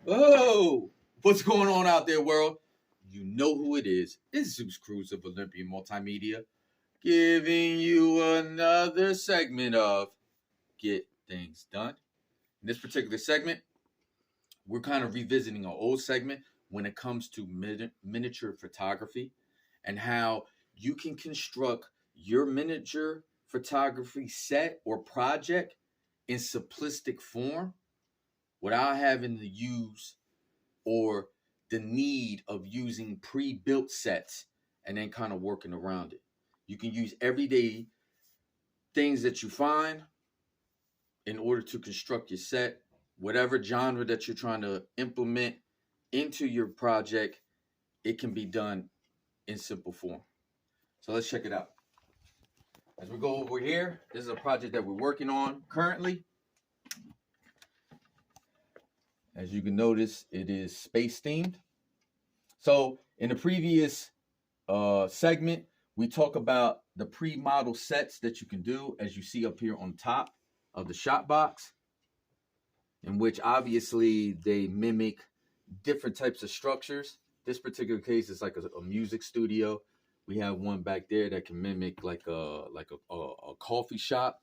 Oh, what's going on out there, world? You know who it is. It's Zeus Cruz of Olympian Multimedia, giving you another segment of Get Things Done. In this particular segment, we're kind of revisiting an old segment when it comes to miniature photography and how you can construct your miniature photography set or project in simplistic form without having to use or the need of using pre-built sets and then kind of working around it. You can use everyday things that you find in order to construct your set, whatever genre that you're trying to implement into your project, it can be done in simple form. So let's check it out. As we go over here, this is a project that we're working on currently. As you can notice, it is space themed. So in the previous segment, we talk about the pre-model sets that you can do, as you see up here on top of the shot box, in which obviously they mimic different types of structures. This particular case is like a music studio. We have one back there that can mimic like a coffee shop.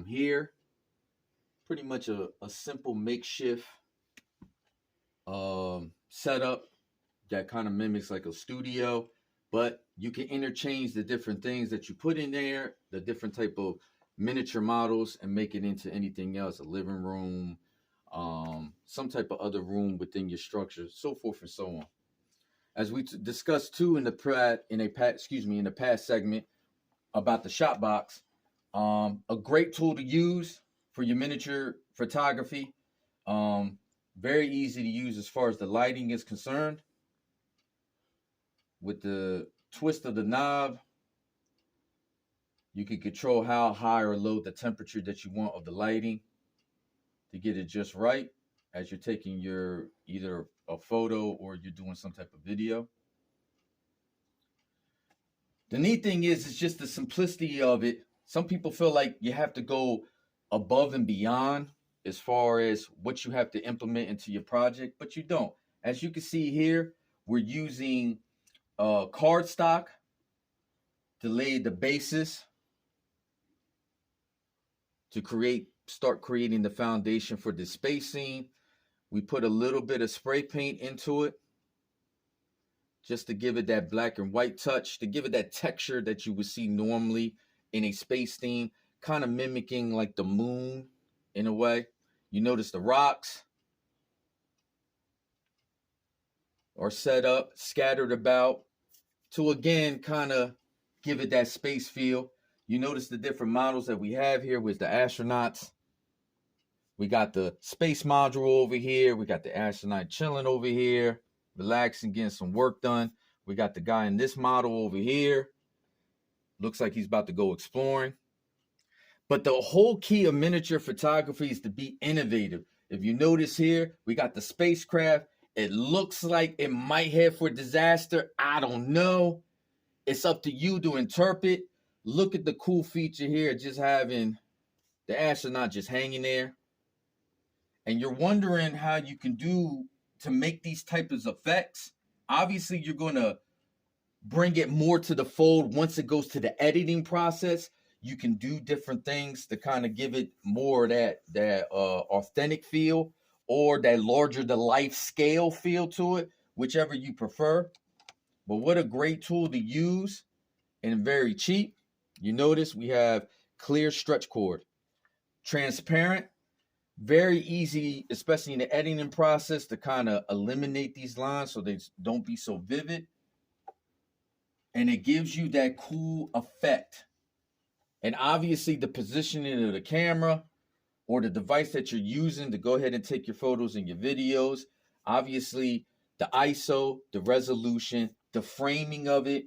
Here, pretty much a simple makeshift setup that kind of mimics like a studio, but you can interchange the different things that you put in there, the different type of miniature models, and make it into anything else, a living room, some type of other room within your structure, so forth and so on. As we discussed too in the past segment about the shot box, a great tool to use for your miniature photography. Very easy to use as far as the lighting is concerned. With the twist of the knob, you can control how high or low the temperature that you want of the lighting to get it just right as you're taking your either a photo or you're doing some type of video. The neat thing is it's just the simplicity of it. Some people feel like you have to go above and beyond as far as what you have to implement into your project, but you don't. As you can see here, we're using cardstock to lay the basis to start creating the foundation for the space scene. We put a little bit of spray paint into it just to give it that black and white touch, to give it that texture that you would see normally in a space theme, kind of mimicking like the moon in a way. You notice the rocks are set up, scattered about, to again kind of give it that space feel. You notice the different models that we have here with the astronauts. We got the space module over here. We got the astronaut chilling over here, relaxing, getting some work done. We got the guy in this model over here. Looks like he's about to go exploring. But the whole key of miniature photography is to be innovative. If you notice here, we got the spacecraft. It looks like it might head for disaster. I don't know. It's up to you to interpret. Look at the cool feature here, just having the astronaut just hanging there. And you're wondering how you can do to make these types of effects. Obviously, you're going to bring it more to the fold once it goes to the editing process. You can do different things to kind of give it more of that authentic feel or that larger than life scale feel to it, whichever you prefer. But what a great tool to use and very cheap. You notice we have clear stretch cord, transparent, very easy, especially in the editing process, to kind of eliminate these lines so they don't be so vivid. And it gives you that cool effect. And obviously the positioning of the camera or the device that you're using to go ahead and take your photos and your videos, obviously the ISO, the resolution, the framing of it,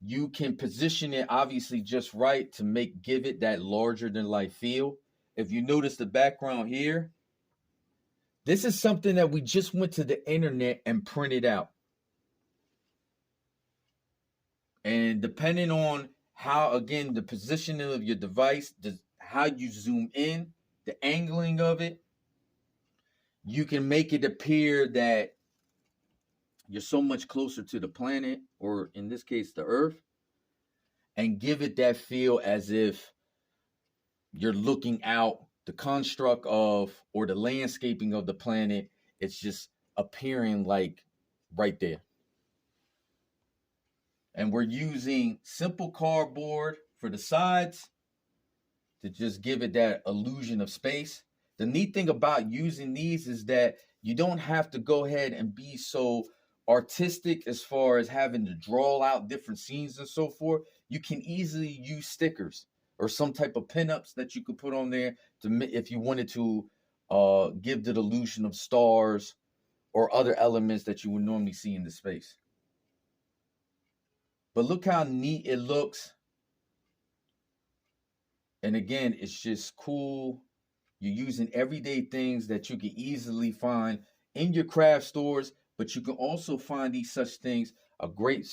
you can position it obviously just right to give it that larger than life feel. If you notice the background here, this is something that we just went to the internet and printed out. And depending on how, again, the positioning of your device, how you zoom in, the angling of it, you can make it appear that you're so much closer to the planet, or in this case, the Earth, and give it that feel as if you're looking out the construct of, or the landscaping of the planet. It's just appearing like right there. And we're using simple cardboard for the sides to just give it that illusion of space. The neat thing about using these is that you don't have to go ahead and be so artistic as far as having to draw out different scenes and so forth. You can easily use stickers or some type of pinups that you could put on there to, if you wanted to give the illusion of stars or other elements that you would normally see in the space. But look how neat it looks. And again, it's just cool. You're using everyday things that you can easily find in your craft stores, but you can also find these such things. A great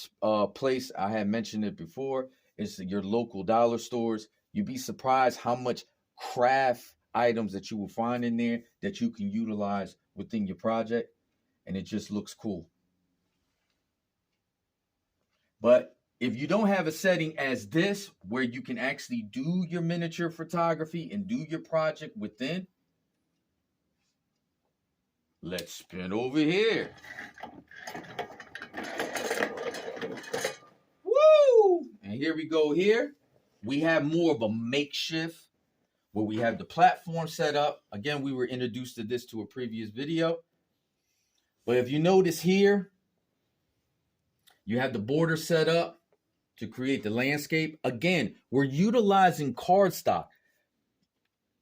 place, I had mentioned it before, is your local dollar stores. You'd be surprised how much craft items that you will find in there that you can utilize within your project, and it just looks cool. But if you don't have a setting as this, where you can actually do your miniature photography and do your project within, let's spin over here. Woo! And here we go here. We have more of a makeshift where we have the platform set up. Again, we were introduced to this to a previous video. But if you notice here, you have the border set up to create the landscape. Again, we're utilizing cardstock.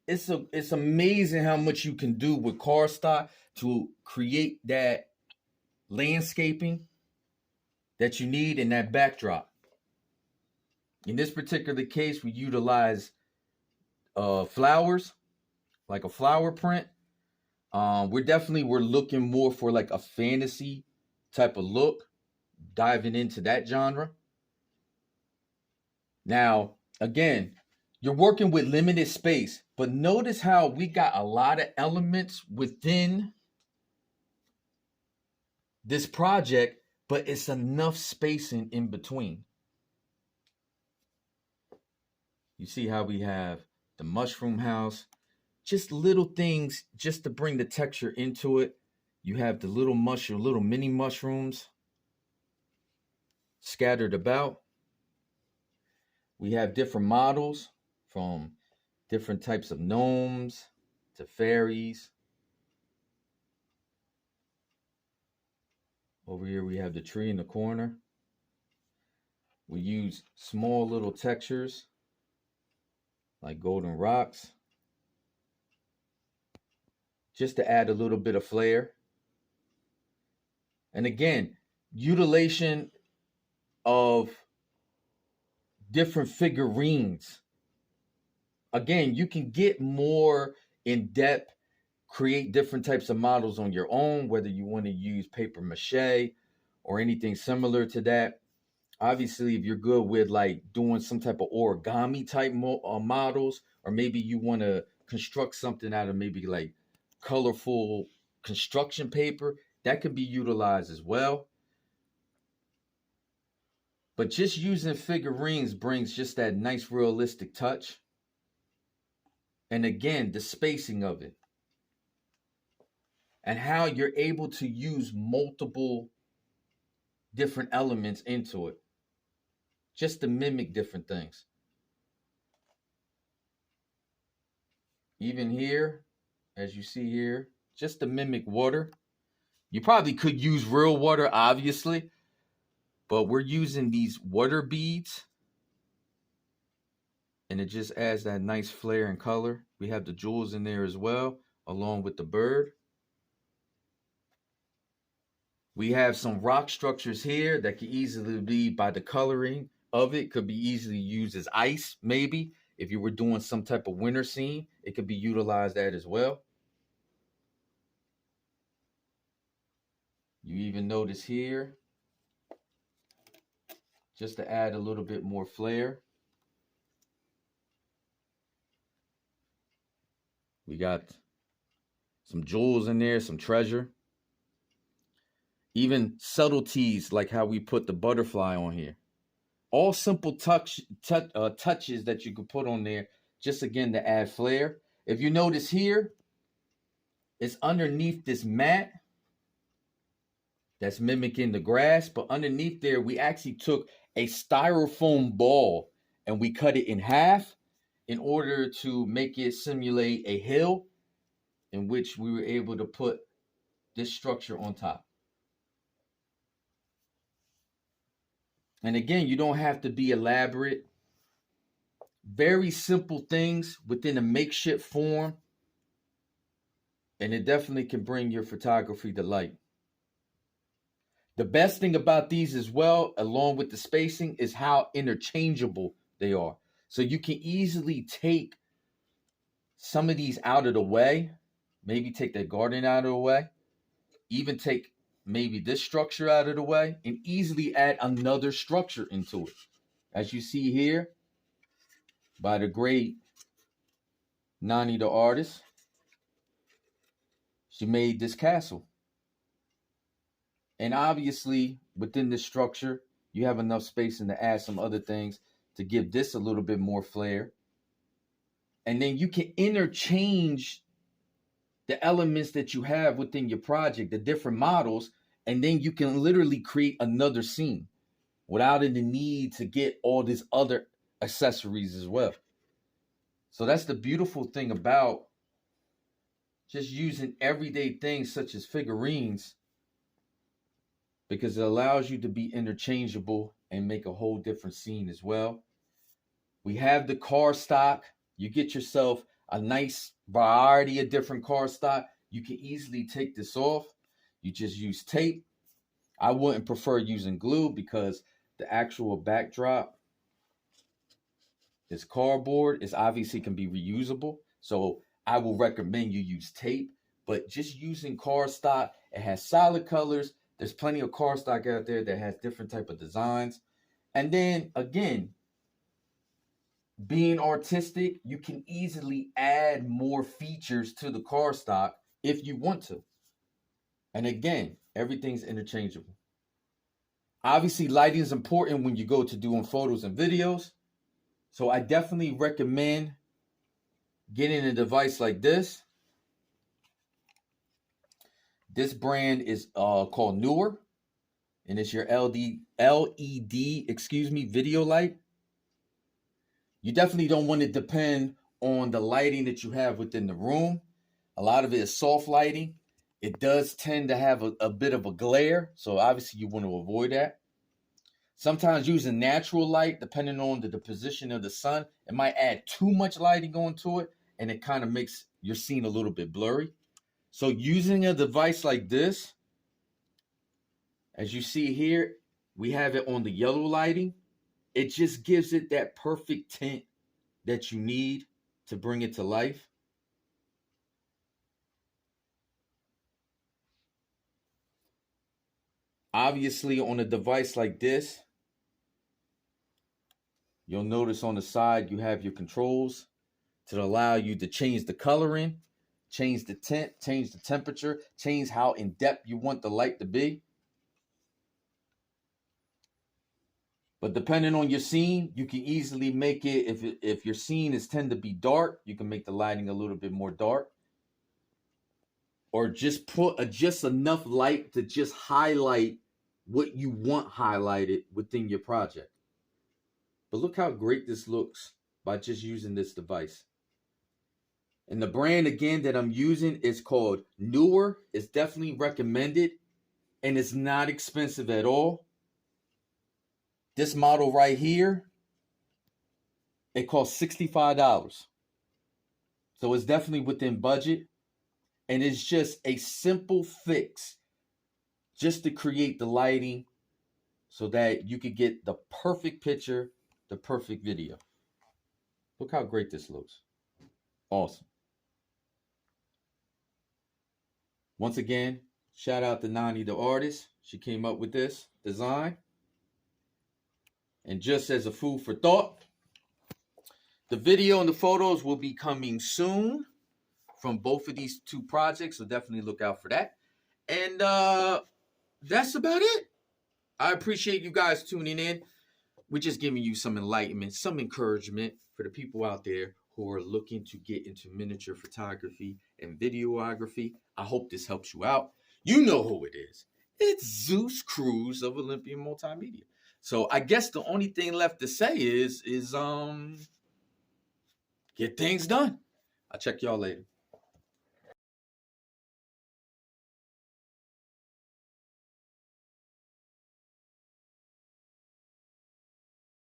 It's amazing how much you can do with cardstock to create that landscaping that you need in that backdrop. In this particular case, we utilize flowers, like a flower print. We're looking more for like a fantasy type of look, diving into that genre. Now, again, you're working with limited space, but notice how we got a lot of elements within this project, but it's enough spacing in between. You see how we have the mushroom house, just little things just to bring the texture into it. You have the little mini mushrooms scattered about. We have different models from different types of gnomes to fairies. Over here we have the tree in the corner. We use small little textures like golden rocks just to add a little bit of flair. And again, utilization of different figurines. Again, you can get more in depth, create different types of models on your own, whether you want to use paper mache or anything similar to that. Obviously, if you're good with like doing some type of origami type models, or maybe you want to construct something out of maybe like colorful construction paper, that could be utilized as well. But just using figurines brings just that nice realistic touch. And again, the spacing of it. And how you're able to use multiple different elements into it. Just to mimic different things. Even here, as you see here, just to mimic water. You probably could use real water, obviously. But we're using these water beads. And it just adds that nice flair and color. We have the jewels in there as well, along with the bird. We have some rock structures here that can easily be, by the coloring of it, could be easily used as ice, maybe. If you were doing some type of winter scene, it could be utilized that as well. You even notice here, just to add a little bit more flair, we got Some jewels in there, some treasure. Even subtleties like how we put the butterfly on here. All simple touches that you could put on there, just again to add flair. If you notice here, it's underneath this mat that's mimicking the grass, but underneath there, we actually took a styrofoam ball and we cut it in half in order to make it simulate a hill in which we were able to put this structure on top. And again, you don't have to be elaborate. Very simple things within a makeshift form, and it definitely can bring your photography to light. The best thing about these as well, along with the spacing, is how interchangeable they are. So you can easily take some of these out of the way, maybe take that garden out of the way, even take maybe this structure out of the way, and easily add another structure into it. As you see here, by the great Nani the artist, she made this castle. And obviously, within this structure, you have enough spacing to add some other things to give this a little bit more flair. And then you can interchange the elements that you have within your project, the different models, and then you can literally create another scene without the need to get all these other accessories as well. So that's the beautiful thing about just using everyday things such as figurines, because it allows you to be interchangeable and make a whole different scene as well. We have the car stock. You get yourself a nice variety of different car stock. You can easily take this off. You just use tape. I wouldn't prefer using glue because the actual backdrop is cardboard. It's obviously can be reusable. So I will recommend you use tape, but just using car stock, it has solid colors. There's plenty of car stock out there that has different type of designs. And then again, being artistic, you can easily add more features to the car stock if you want to. And again, everything's interchangeable. Obviously, lighting is important when you go to doing photos and videos. So I definitely recommend getting a device like this. This brand is called Newer, and it's your LED, video light. You definitely don't want to depend on the lighting that you have within the room. A lot of it is soft lighting. It does tend to have a bit of a glare, so obviously you want to avoid that. Sometimes using natural light, depending on the position of the sun, it might add too much lighting onto it, and it kind of makes your scene a little bit blurry. So using a device like this, as you see here, we have it on the yellow lighting. It just gives it that perfect tint that you need to bring it to life. Obviously, on a device like this, you'll notice on the side you have your controls to allow you to change the coloring, change the tint, change the temperature, change how in depth you want the light to be. But depending on your scene, you can easily make it, if your scene is tend to be dark, you can make the lighting a little bit more dark. Or just put just enough light to just highlight what you want highlighted within your project. But look how great this looks by just using this device. And the brand, again, that I'm using is called Newer. It's definitely recommended, and it's not expensive at all. This model right here, it costs $65. So it's definitely within budget. And it's just a simple fix just to create the lighting so that you could get the perfect picture, the perfect video. Look how great this looks. Awesome. Once again, shout out to Nani the artist. She came up with this design. And just as a food for thought, the video and the photos will be coming soon from both of these two projects, so definitely look out for that. And that's about it. I appreciate you guys tuning in. We're just giving you some enlightenment, some encouragement for the people out there who are looking to get into miniature photography and videography. I hope this helps you out. You know who it is. It's Zeus Cruz of Olympian Multimedia. So I guess the only thing left to say is get things done. I'll check y'all later.